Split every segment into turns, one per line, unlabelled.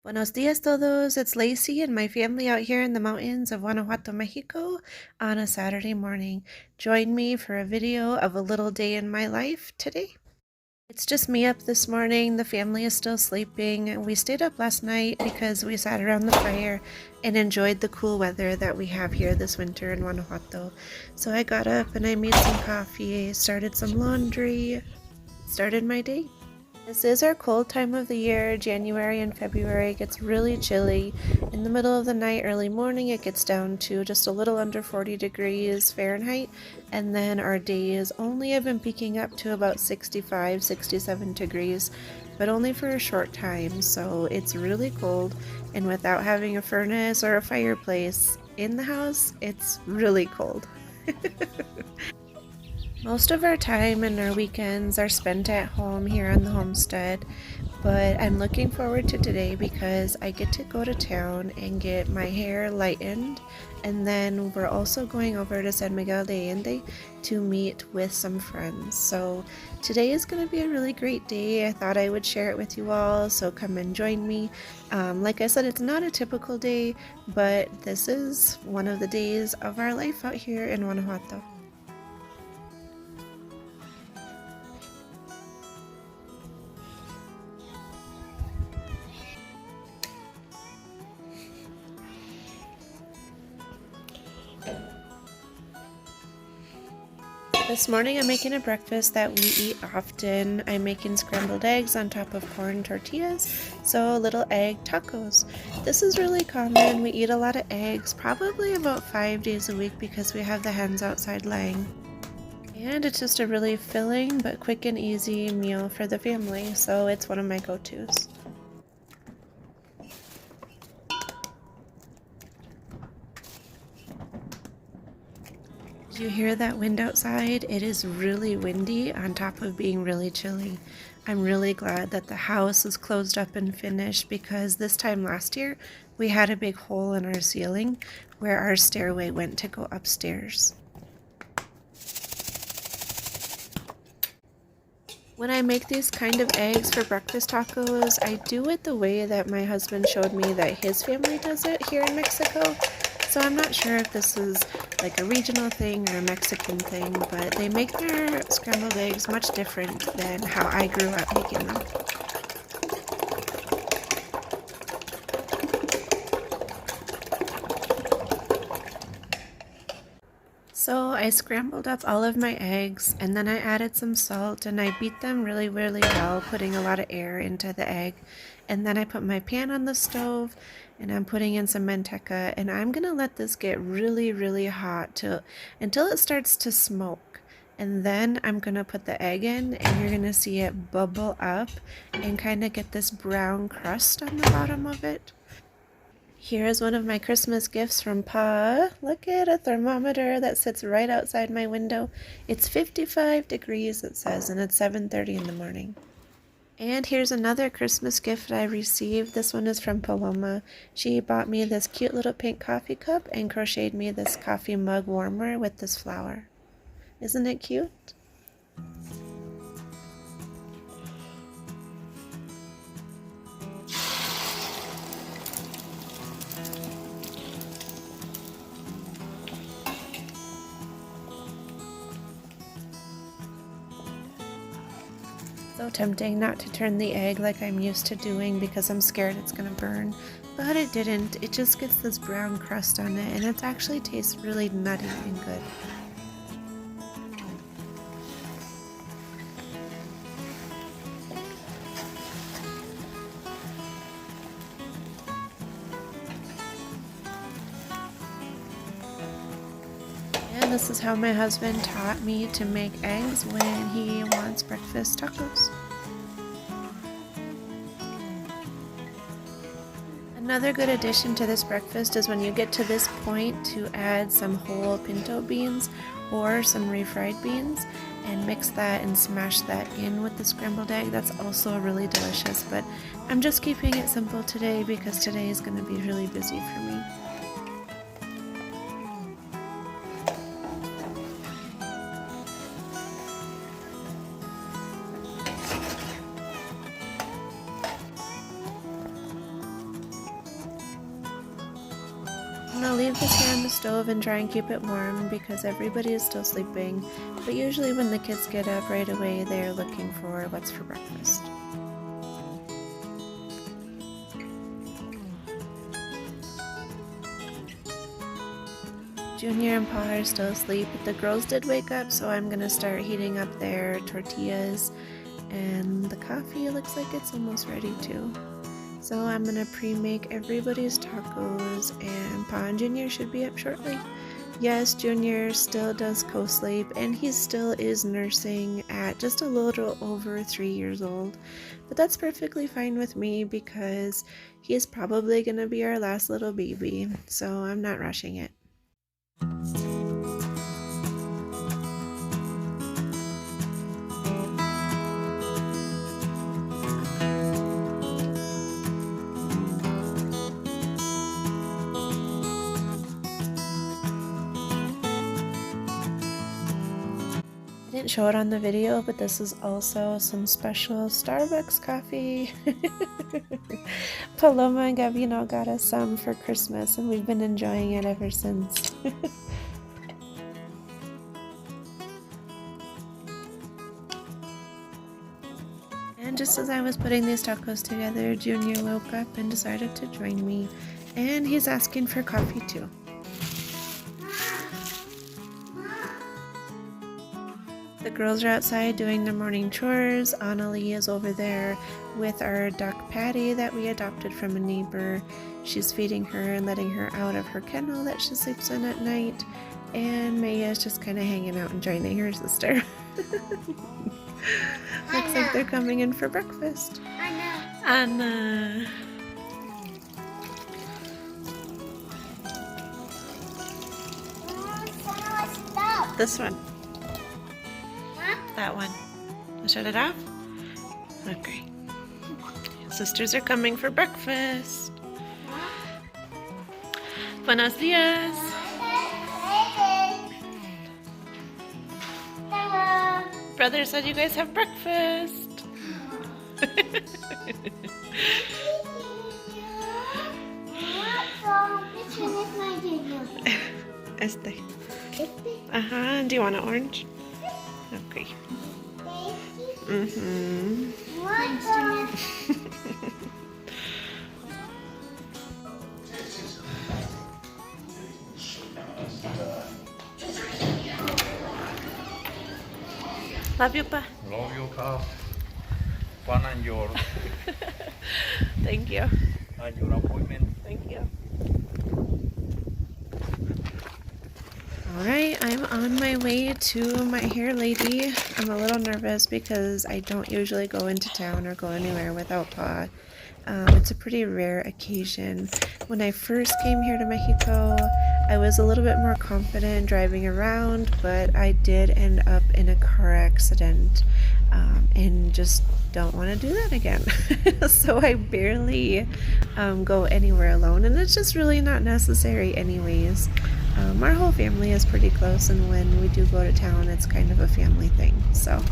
Buenos dias todos, it's Lacey and my family out here in the mountains of Guanajuato, Mexico on a Saturday morning. Join me for a video of a little day in my life today. It's just me up this morning, the family is still sleeping. We stayed up last night because we sat around the fire and enjoyed the cool weather that we have here this winter in Guanajuato. So I got up and I made some coffee, started some laundry, started my day. This is our cold time of the year. January and February it gets really chilly. In the middle of the night, early morning, it gets down to just a little under 40 degrees Fahrenheit. And then our days only have been peaking up to about 65, 67 degrees, but only for a short time. So it's really cold. And without having a furnace or a fireplace in the house, it's really cold. Most of our time and our weekends are spent at home here on the homestead, but I'm looking forward to today because I get to go to town and get my hair lightened, and then we're also going over to San Miguel de Allende to meet with some friends. So today is going to be a really great day. I thought I would share it with you all, so come and join me. Like I said, it's not a typical day, but this is one of the days of our life out here in Guanajuato. This morning I'm making a breakfast that we eat often. I'm making scrambled eggs on top of corn tortillas, so little egg tacos. This is really common. We eat a lot of eggs, probably about 5 days a week because we have the hens outside laying. And it's just a really filling but quick and easy meal for the family, so it's one of my go-tos. You hear that wind outside? It is really windy on top of being really chilly. I'm really glad that the house is closed up and finished because this time last year we had a big hole in our ceiling where our stairway went to go upstairs. When I make these kind of eggs for breakfast tacos, I do it the way that my husband showed me that his family does it here in Mexico. So I'm not sure if this is like a regional thing or a Mexican thing, but they make their scrambled eggs much different than how I grew up making them. So I scrambled up all of my eggs and then I added some salt and I beat them really, really well, putting a lot of air into the egg. And then I put my pan on the stove and I'm putting in some manteca and I'm gonna let this get really, really hot until it starts to smoke. And then I'm gonna put the egg in and you're gonna see it bubble up and kind of get this brown crust on the bottom of it. Here is one of my Christmas gifts from Pa. Look at a thermometer that sits right outside my window. It's 55 degrees, it says, and it's 7:30 in the morning. And here's another Christmas gift I received. This one is from Paloma. She bought me this cute little pink coffee cup and crocheted me this coffee mug warmer with this flower. Isn't it cute? So tempting not to turn the egg like I'm used to doing because I'm scared it's gonna burn, but it didn't. It just gets this brown crust on it and it actually tastes really nutty and good. And this is how my husband taught me to make eggs when he wants breakfast tacos. Another good addition to this breakfast is when you get to this point to add some whole pinto beans or some refried beans and mix that and smash that in with the scrambled egg. That's also really delicious, but I'm just keeping it simple today because today is going to be really busy for me. I'm gonna leave this here on the stove and try and keep it warm because everybody is still sleeping, but usually when the kids get up right away, they're looking for what's for breakfast. Junior and Pa are still asleep, but the girls did wake up, so I'm gonna start heating up their tortillas, and the coffee looks like it's almost ready too. So I'm gonna pre-make everybody's tacos, and Pa and Junior should be up shortly. Yes, Junior still does co-sleep, and he still is nursing at just a little over 3 years old. But that's perfectly fine with me because he is probably gonna be our last little baby, so I'm not rushing it. I didn't show it on the video, but this is also some special Starbucks coffee. Paloma and Gabino got us some for Christmas, and we've been enjoying it ever since. And just as I was putting these tacos together, Junior woke up and decided to join me, and he's asking for coffee too. The girls are outside doing their morning chores. Annalie is over there with our duck Patty that we adopted from a neighbor. She's feeding her and letting her out of her kennel that she sleeps in at night. And Maya is just kind of hanging out and joining her sister. Looks like they're coming in for breakfast. Anna. This one. That one. I'll shut it off? Okay. Sisters are coming for breakfast. Buenos dias. Brother said you guys have breakfast. Este. Uh-huh. Do you want an orange? Okay. Mm-hmm. Love you, Pa.
Love you, Pa. Fun and yours.
Thank you.
And your appointment.
Thank you. Alright, I'm on my way to my hair lady. I'm a little nervous because I don't usually go into town or go anywhere without Pa. It's a pretty rare occasion. When I first came here to Mexico, I was a little bit more confident driving around, but I did end up in a car accident and just don't want to do that again. So I barely go anywhere alone, and it's just really not necessary anyways. Our whole family is pretty close, and when we do go to town, it's kind of a family thing, so.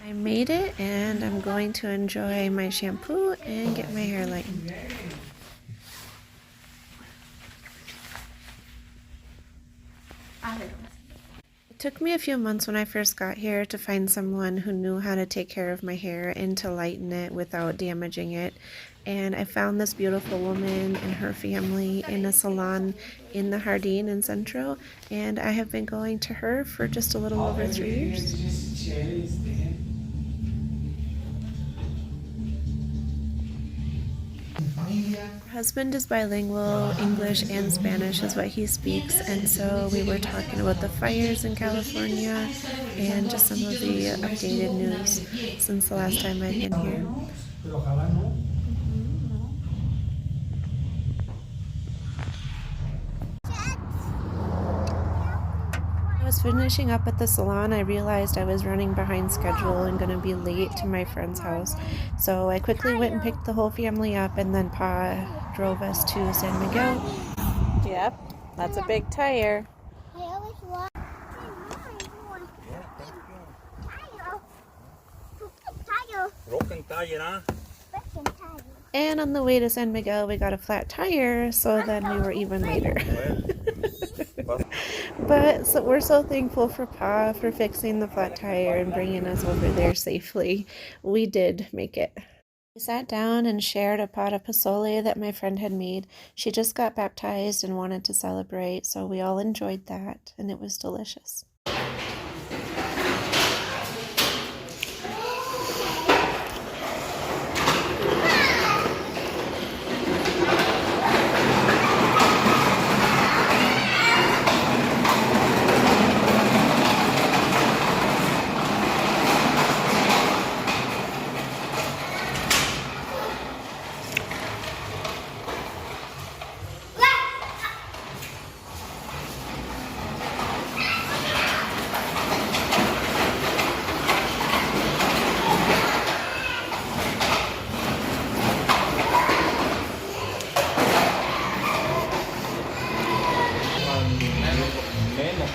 I made it, and I'm going to enjoy my shampoo and get my hair lightened. It took me a few months when I first got here to find someone who knew how to take care of my hair and to lighten it without damaging it. And I found this beautiful woman and her family in a salon in the Jardín in Centro, and I have been going to her for just a little over 3 years. Her husband is bilingual, English and Spanish is what he speaks, and so we were talking about the fires in California and just some of the updated news since the last time I've been here. I was finishing up at the salon. I realized I was running behind schedule and going to be late to my friend's house. So I quickly went and picked the whole family up, and then Pa drove us to San Miguel. Yep. That's a big tire.
I always want tire.
Broken tire, huh?
And on the way to San Miguel, we got a flat tire, so then we were even later. But so we're so thankful for Pa for fixing the flat tire and bringing us over there safely. We did make it. We sat down and shared a pot of pozole that my friend had made. She just got baptized and wanted to celebrate, so we all enjoyed that, and it was delicious.
Menos.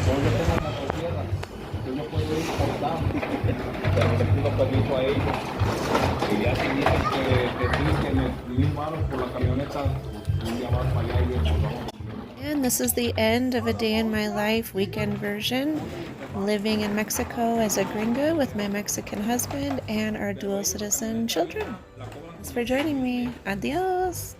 Yo tengo motosierra. Yo puedo ir cortando. Pero les pido permiso a ellos. Y ya si dicen que sí, que me escribí malo por la camioneta, pues un llamado para allá y les vamos.
And this is the end of a day in my life weekend version, living in Mexico as a gringa with my Mexican husband and our dual citizen children. Thanks for joining me. Adios.